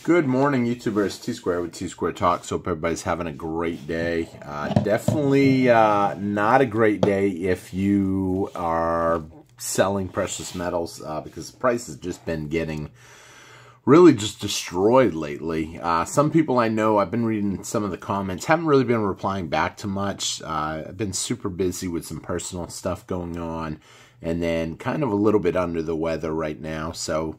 Good morning, YouTubers. T-Square with T-Square Talks. Hope everybody's having a great day. Definitely not a great day if you are selling precious metals because the price has just been getting really just destroyed lately. Some people I know, I've been reading some of the comments, haven't really been replying back to much. I've been super busy with some personal stuff going on and then kind of a little bit under the weather right now. So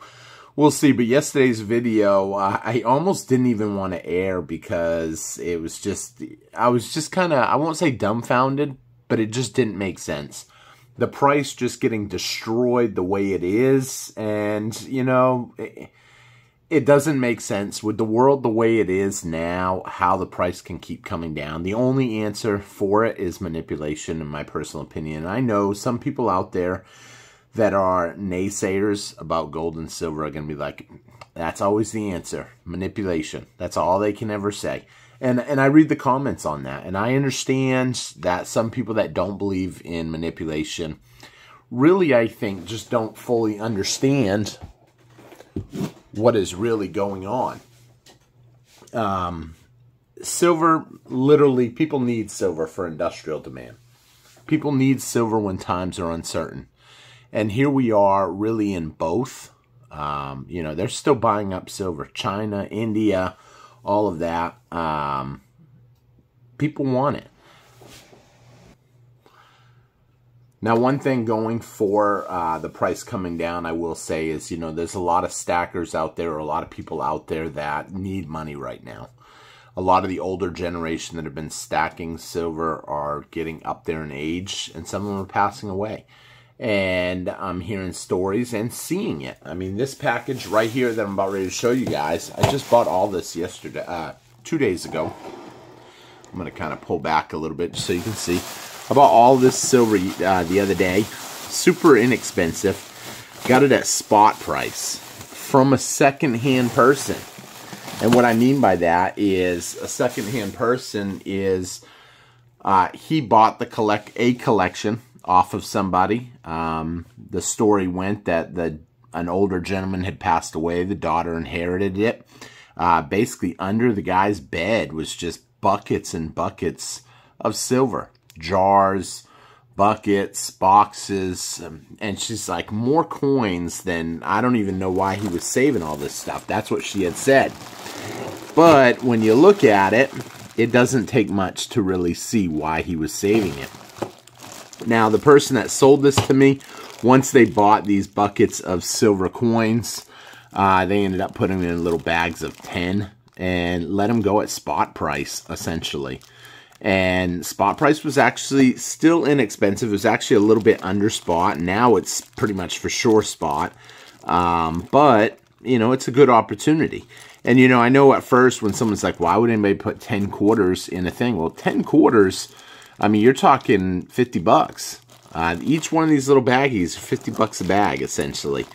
we'll see. But yesterday's video, I almost didn't even want to air because it was just, I was just kind of, I won't say dumbfounded, but it just didn't make sense. The price just getting destroyed the way it is. And, you know, it doesn't make sense with the world the way it is now, how the price can keep coming down. The only answer for it is manipulation, in my personal opinion. I know some people out there that are naysayers about gold and silver are going to be like, that's always the answer, manipulation. That's all they can ever say. And I read the comments on that, and I understand that some people that don't believe in manipulation really, I think, just don't fully understand what is really going on. Silver, literally, people need silver for industrial demand. People need silver when times are uncertain. And here we are really in both. You know, they're still buying up silver. China, India, all of that. People want it. Now, one thing going for the price coming down, I will say, is, you know, there's a lot of stackers out there, or a lot of people out there that need money right now. A lot of the older generation that have been stacking silver are getting up there in age, and some of them are passing away. And I'm hearing stories and seeing it. I mean, this package right here that I'm about ready to show you guys, I just bought all this yesterday, 2 days ago. I'm going to kind of pull back a little bit so you can see. I bought all this silver the other day. Super inexpensive. Got it at spot price from a second-hand person. And what I mean by that is a second-hand person is he bought a collection off of somebody. The story went that an older gentleman had passed away. The daughter inherited it. Basically, under the guy's bed was just buckets and buckets of silver. Jars, buckets, boxes. And she's like, more coins than, I don't even know why he was saving all this stuff. That's what she had said. But when you look at it, it doesn't take much to really see why he was saving it. Now, the person that sold this to me, once they bought these buckets of silver coins, they ended up putting them in little bags of 10 and let them go at spot price, essentially. And spot price was actually still inexpensive. It was actually a little bit under spot. Now it's pretty much for sure spot. But, you know, it's a good opportunity. And, you know, I know at first when someone's like, why would anybody put 10 quarters in a thing? Well, 10 quarters... I mean, you're talking 50 bucks. Each one of these little baggies, 50 bucks a bag, essentially.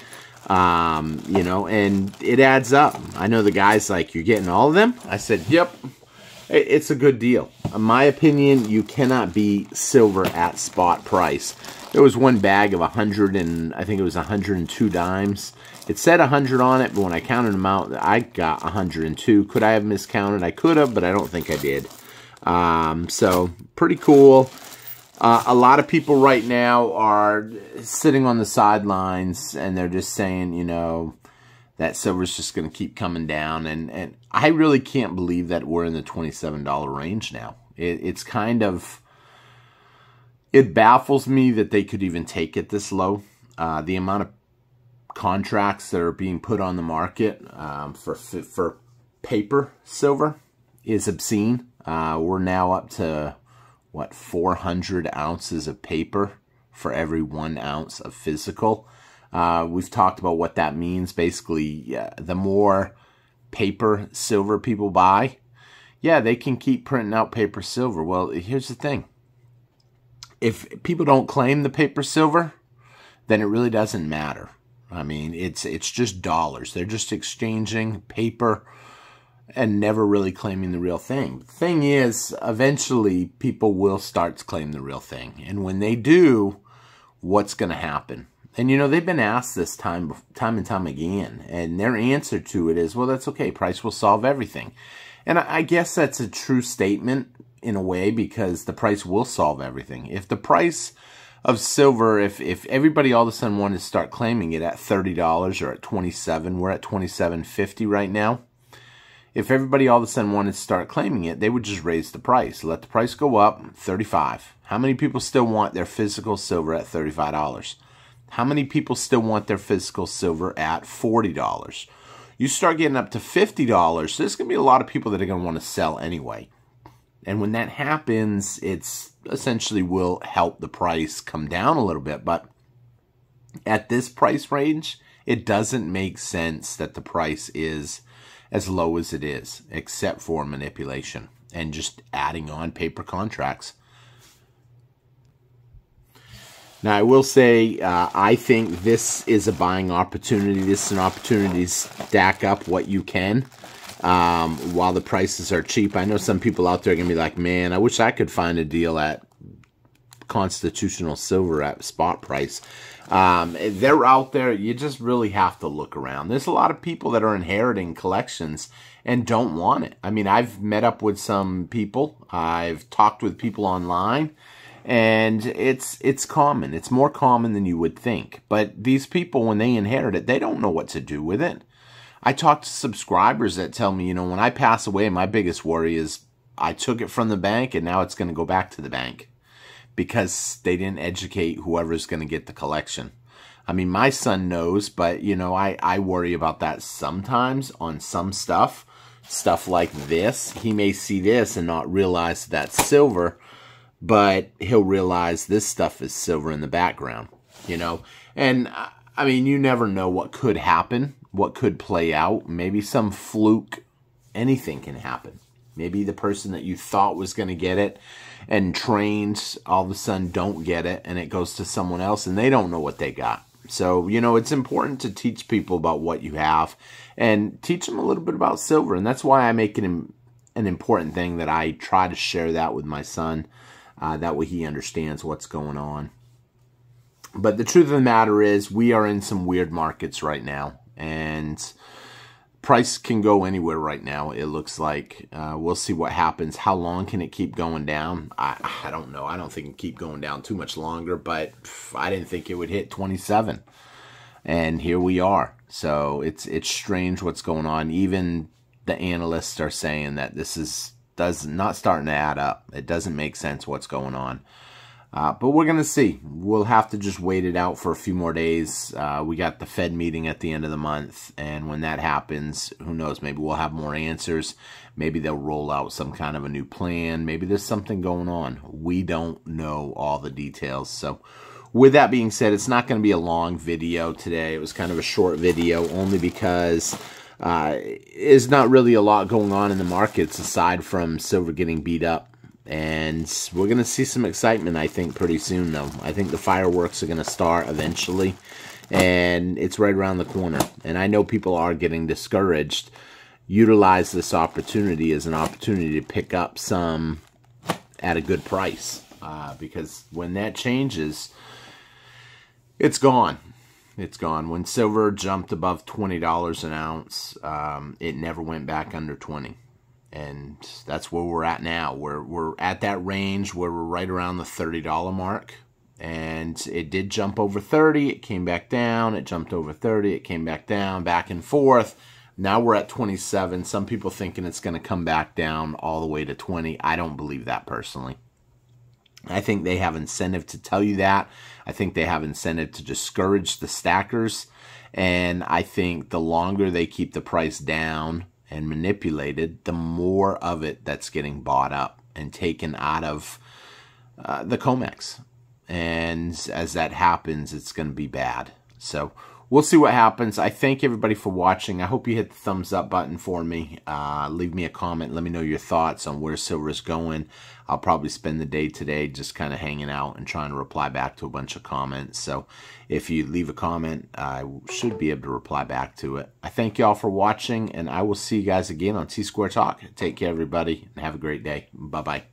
You know, and it adds up. I know the guy's like, you're getting all of them? I said, yep. It's a good deal. In my opinion, you cannot beat silver at spot price. There was one bag of 100 and I think it was 102 dimes. It said 100 on it, but when I counted them out, I got 102. Could I have miscounted? I could have, but I don't think I did. So pretty cool. A lot of people right now are sitting on the sidelines and they're just saying, you know, that silver's just going to keep coming down. And I really can't believe that we're in the $27 range now. It's kind of, it baffles me that they could even take it this low. The amount of contracts that are being put on the market, for paper silver is obscene. We're now up to, what, 400 ounces of paper for every 1 ounce of physical. We've talked about what that means. Basically, the more paper silver people buy, yeah, they can keep printing out paper silver. Well, here's the thing. If people don't claim the paper silver, then it really doesn't matter. I mean, it's just dollars. They're just exchanging paper and never really claiming the real thing. The thing is, eventually, people will start to claim the real thing. And when they do, what's going to happen? And, you know, they've been asked this time and time again. And their answer to it is, well, that's okay. Price will solve everything. And I guess that's a true statement in a way, because the price will solve everything. If the price of silver, if everybody all of a sudden wanted to start claiming it at $30 or at $27, we're at $27.50 right now. If everybody all of a sudden wanted to start claiming it, they would just raise the price. Let the price go up, $35. How many people still want their physical silver at $35? How many people still want their physical silver at $40? You start getting up to $50, there's going to be a lot of people that are going to want to sell anyway. And when that happens, it's essentially will help the price come down a little bit. But at this price range, it doesn't make sense that the price is as low as it is, except for manipulation and just adding on paper contracts. Now, I will say, I think this is a buying opportunity. This is an opportunity to stack up what you can while the prices are cheap. I know some people out there are going to be like, man, I wish I could find a deal at constitutional silver at spot price. They're out there. You just really have to look around. There's a lot of people that are inheriting collections and don't want it. I mean, I've met up with some people. I've talked with people online. And it's common. It's more common than you would think. But these people, when they inherit it, they don't know what to do with it. I talk to subscribers that tell me, you know, when I pass away, my biggest worry is I took it from the bank and now it's going to go back to the bank because they didn't educate whoever's going to get the collection. I mean, my son knows, but, you know, I worry about that sometimes on some stuff. Stuff like this. He may see this and not realize that's silver, but he'll realize this stuff is silver in the background, you know. And, I mean, you never know what could happen, what could play out. Maybe some fluke, anything can happen. Maybe the person that you thought was going to get it and trained all of a sudden don't get it, and it goes to someone else, and they don't know what they got. So, you know, it's important to teach people about what you have and teach them a little bit about silver. And that's why I make it an important thing that I try to share that with my son. That way he understands what's going on. But the truth of the matter is we are in some weird markets right now. And price can go anywhere right now, it looks like. We'll see what happens. How long can it keep going down? I don't know. I don't think it can keep going down too much longer. But I didn't think it would hit 27. And here we are. So it's strange what's going on. Even the analysts are saying that this is not starting to add up. It doesn't make sense what's going on. But we're going to see. We'll have to just wait it out for a few more days. We got the Fed meeting at the end of the month. And when that happens, who knows? Maybe we'll have more answers. Maybe they'll roll out some kind of a new plan. Maybe there's something going on. We don't know all the details. So with that being said, it's not going to be a long video today. It was kind of a short video only because there's not really a lot going on in the markets aside from silver getting beat up. And we're going to see some excitement, I think, pretty soon, though. I think the fireworks are going to start eventually, and it's right around the corner. And I know people are getting discouraged. Utilize this opportunity as an opportunity to pick up some at a good price, because when that changes, it's gone. It's gone. When silver jumped above $20 an ounce, it never went back under 20. And that's where we're at now. We're at that range where we're right around the $30 mark. And it did jump over 30. It came back down. It jumped over 30. It came back down, back and forth. Now we're at 27. Some people thinking it's going to come back down all the way to 20. I don't believe that personally. I think they have incentive to tell you that. I think they have incentive to discourage the stackers. And I think the longer they keep the price down and manipulated, the more of it that's getting bought up and taken out of the COMEX. And as that happens, it's going to be bad. So we'll see what happens. I thank everybody for watching. I hope you hit the thumbs up button for me. Leave me a comment. Let me know your thoughts on where silver is going. I'll probably spend the day today just kind of hanging out and trying to reply back to a bunch of comments. So if you leave a comment, I should be able to reply back to it. I thank you all for watching, and I will see you guys again on T-Square Talk. Take care, everybody, and have a great day. Bye-bye.